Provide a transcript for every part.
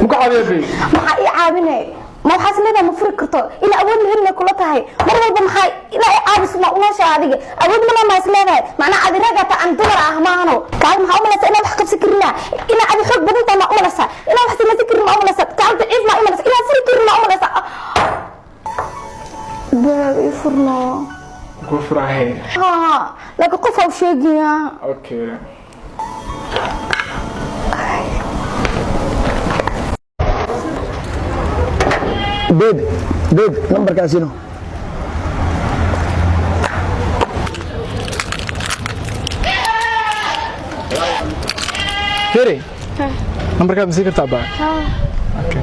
مقعبي ما يعابني ما حاسلنا مفرق كرتو إلى أول مهمة كلها هاي مرة بمحي إلى عابس ما وناش هذه أول ما سلنا معنا عاد رجعت عن دور أهمانه كان محاولة سأنا بحكم سكرنا إلى عاد خد بدل ما أملسا إلى حسنا سكر ما أملسا كان تعيد ما أملسا إلى سكر ما أملسا بيفرنا كفر هاي ها لكن قفوا شيء اوكي ديد نمبر كاسينو فيري نمبر كام مسيكر تابع اوكي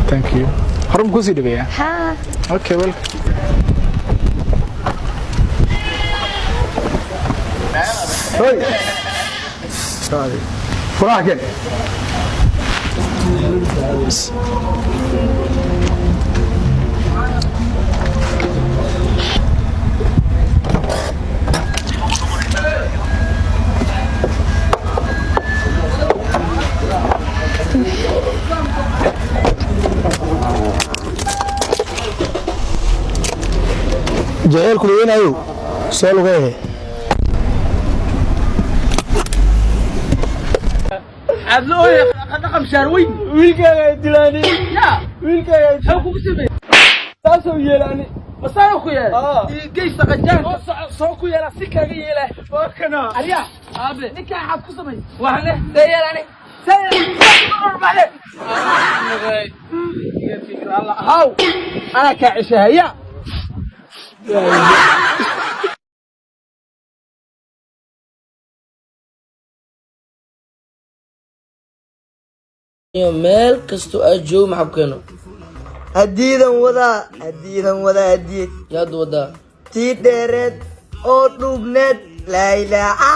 ثانك يو حرم كوسي دبي ها اوكي ويل هاي سوري فراكن جايل كلين ايو سولو غيه عدلوه رقم شاروين ويلكا دلاني يا ويلكا حكم سبي تاسو يلاني مسايو خويا جيش سقجان سو خويا سكا يله وكنا اريا ابي نكا حد كسمي وحنا يلاني سير الله هاو انا كعشها يا meel kasto aad joog maxaa ku keeno hadiidan wadaa hadiid yaad wadaa tii dheereed oo dhuubneed laa ilaaha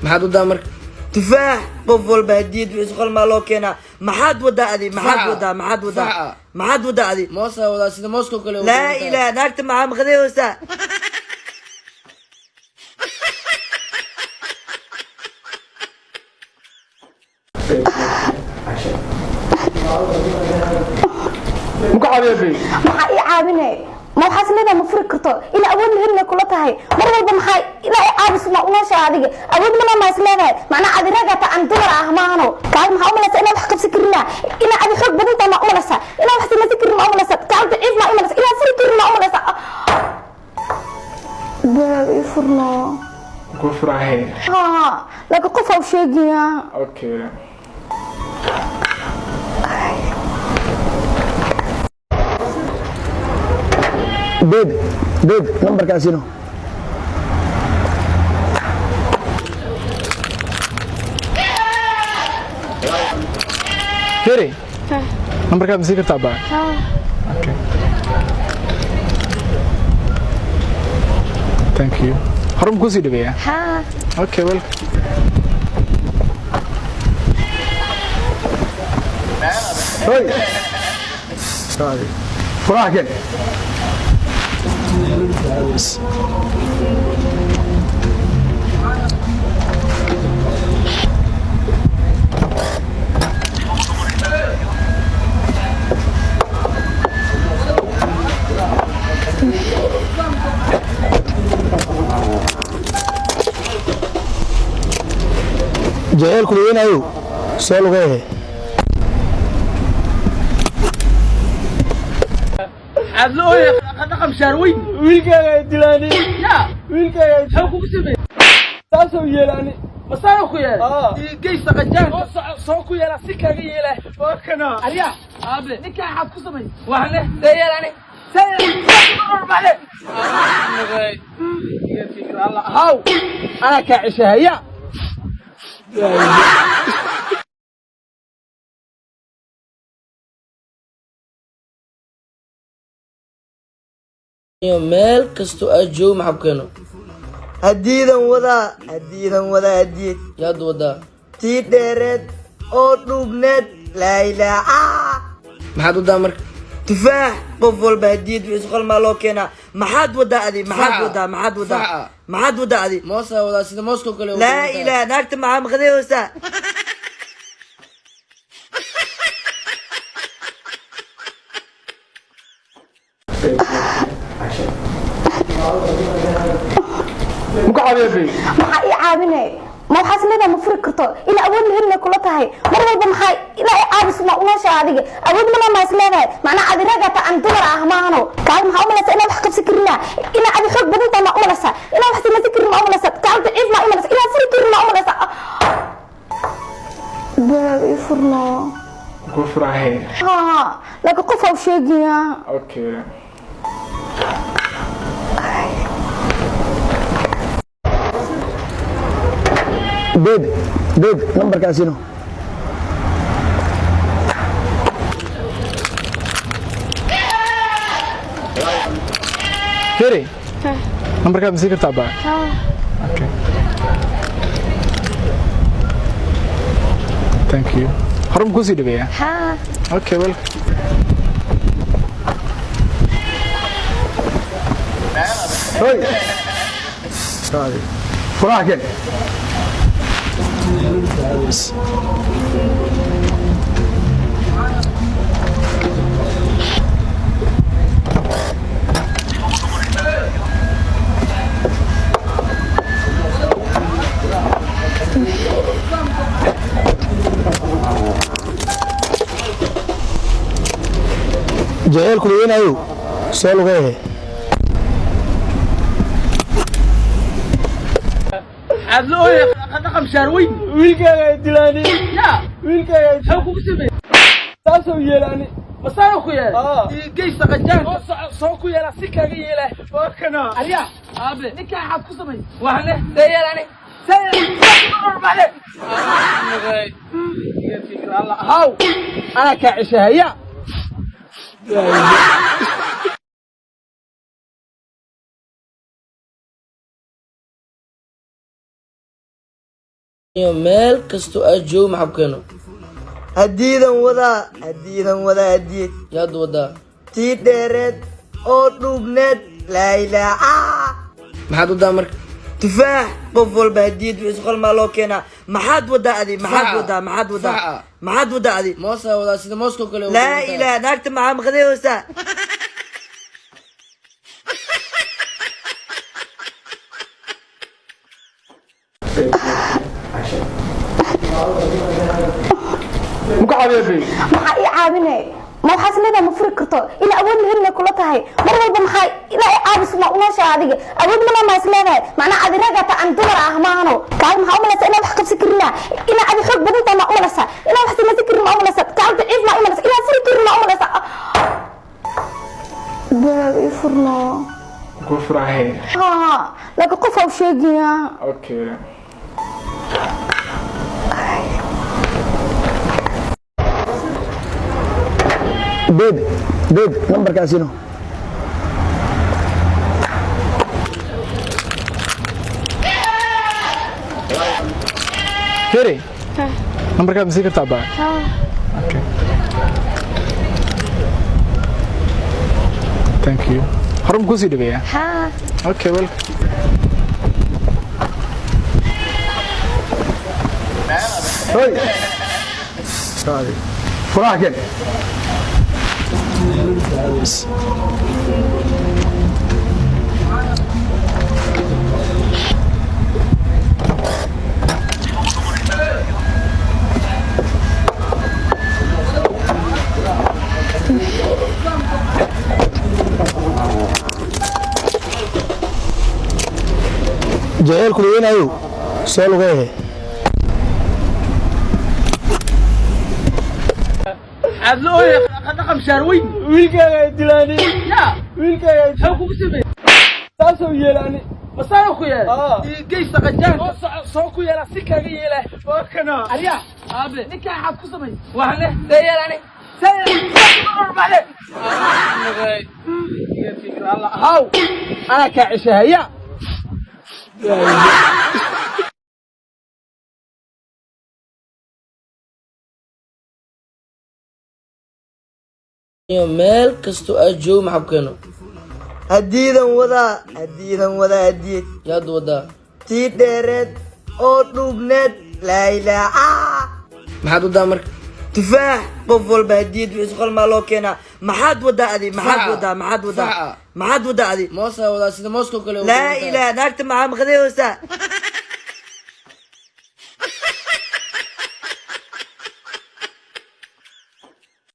maxaad wadaa marka tufaax qof walba hadiid wixii qolmaa loo keenaa maxaad wadaa adi maxaad wadaa adi moosaa wadaa sida mooska kale laa ilaaha naagta maxaa maqdayoosaa مقعبي ما يعابني ما حاسلنا مفرق كرتو إلى أول مهمة كلها هاي مرة بمحي إلى عابس ما وناش هذه أول ما سلنا معنا عاد رجعت عن دور أهمانه كان محاولة سأنا بحكم سكرنا إلى عاد خد بدل ما أملسا إلى حسنا سكر ما أملسا كان تعيد ما أملسا إلى سكر ما أملسا بيفرنا كفر هاي ها لكن قفوا شيء اوكي ديد نمبر كاسينو فيري نمبر كام مسيكر تابع اوكي ثانك يو حرم كوسي دبي ها اوكي ويل هاي سوري فراكن جايل كلين ايو سولو غيه عدلوه رقم شاروين ويلكا دلاني يا ويلكا حكم سبي تاسو يلاني مسايو خويا جيش سقجان سو خويا سكا يله وكنا اريا ابي نكا حد كسمي وحنا يلاني سير الله هاو انا كعشها يا meel kasto aad joog maxaa ku keeno hadiidan wadaa hadiid yaad wadaa tii dheereed oo dhuubneed laa ilaaha maxaad wadaa marka tufaax qof walba hadiyad wixii qol ma loo keenaa maxaad wadaa adi maxaad wadaa adi moosa wadaa sida mooska kale laa ilaaha naagta maxaa maqdayoosaa muka caawiya bay maxaa ii caawinay ma waxaas leedahay ma furi karto ilaa awood lahelna kula tahay mar walba maxaa ilaa i caabis ma unoosha adiga awood mana ma is leedahay macnaa adi ragata aan dumar ah maahano kaal maxaa umalaysa inaa wax qabsi karina inaa adi xoog badan tahay ma umalaysa inaa wax samaysi karin ma umalaysa kaal daciif ma umalaysa inaa furi karin ma umalaysa baab ii furno ku furahay haa laakiin qof aa u sheegaya okay beeb nambarkaasino Firi nambarkaad masii kartaa baa okay thank you harum kusii dhabeeya haa okay welcome hoy furaha keen jaceelku weynayo soo lugeehe عدلوه رقم شاروين ويلكا دلاني يا ويلكا حكوك سمي تاسو يلاني مسانو كيال جيس سقجان سوكو يلا سكا يلا وكنا عليا ابي نكا حد كسمي وحنا ديالاني سير الله هاو انا كعشها يا meel kasto aad joog maxaa keeno hadiidan wadaa hadiyad yaad wadaa tii dheereed oo dhuubneed laa ilaaha maxaad wadaa marka tufaax qof walba hadiyad wixii qol ma loo keenaa maxaad wadaa adi maxaad wadaa adi moosa wadaa sida mooska kale laa ilaaha naagta maxaa maqdayoosaa muka caawiya bay maxaa ii caawinay ma waxaas leedahay ma furi karto ilaa awood lahelna kula tahay mar walba maxaa ilaa i caabis ma unoosha adiga awood mana ma is leedahay macnaa adi ragata aan dumar ah maahano kaal maxaa umalaysa inaa wax qabsi karina inaa adi xoog badan tahay ma umalaysa inaa wax samaysi karin ma umalaysa kaal daciif ma umalaysa inaa furi karin ma umalaysa baab ii furno ku furahay haa laakiin qof aa u sheegaya okay beeb nambarkaasino Firi nambarkaad masii kartaa baa okay thank you harum kusii dhabeeya haa okay welcome hoy furaha keen jaceelku weynayo soo lugeehe عدلوه رقم شاروين ويلكا دلاني يا ويلكا حكوك سمي تاسو يلاني مسانو كيال جيس سقجان سوكو يلا سكا يلا وكنا عليا ابي نكا حد كسمي وحنا ديالاني سير الله هاو انا كعشها يا iyo meel kastoo aad joogo maxaa ku keeno hadiidan wadaa hadiid yaad wadaa tii dheereed oo dhuubneed laa ilaaha maxaad wadaa marka tufaax qof walba hadiyad wixii qalmaa loo keenaa maxaad wadaa adi maxaad wadaa adi moosaa wadaa sida mooska kale laa ilaaha naagta maxaa maqdeeysa